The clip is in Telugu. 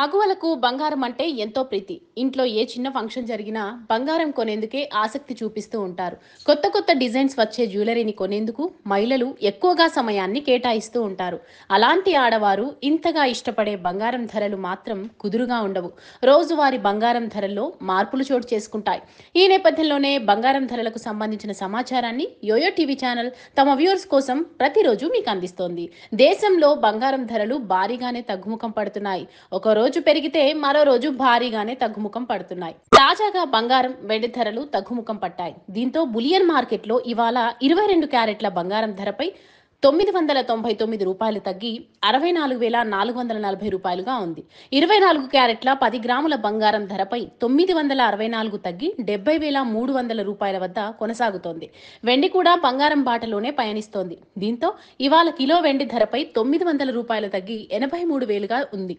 మగువలకు బంగారం అంటే ఎంతో ప్రీతి. ఇంట్లో ఏ చిన్న ఫంక్షన్ జరిగినా బంగారం కొనేందుకే ఆసక్తి చూపిస్తూ ఉంటారు. కొత్త కొత్త డిజైన్స్ వచ్చే జ్యువెలరీని కొనేందుకు మహిళలు ఎక్కువగా సమయాన్ని కేటాయిస్తూ ఉంటారు. అలాంటి ఆడవారు ఇంతగా ఇష్టపడే బంగారం ధరలు మాత్రం కుదురుగా ఉండవు. రోజువారీ బంగారం ధరల్లో మార్పులు చోటు చేసుకుంటాయి. ఈ నేపథ్యంలోనే బంగారం ధరలకు సంబంధించిన సమాచారాన్ని యోయో టీవీ ఛానల్ తమ వ్యూవర్స్ కోసం ప్రతిరోజు మీకు అందిస్తోంది. దేశంలో బంగారం ధరలు భారీగానే తగ్గుముఖం పడుతున్నాయి. ఒక రోజు పెరిగితే మరో రోజు భారీగానే తగ్గుముఖం పడుతున్నాయి. తాజాగా బంగారం, వెండి ధరలు తగ్గుముఖం పట్టాయి. దీంతో బులియన్ మార్కెట్లో ఇవాళ 22 క్యారెట్ల బంగారం ధరపై రూ. 999 తగ్గి రూ. 64,440గా ఉంది. 24 క్యారెట్ల 10 గ్రాముల బంగారం ధరపై 964 తగ్గి రూ. 70,300 వద్ద కొనసాగుతోంది. వెండి కూడా బంగారం బాటలోనే పయనిస్తోంది. దీంతో ఇవాళ కిలో వెండి ధరపై రూ. 900 తగ్గి 83,000గా ఉంది.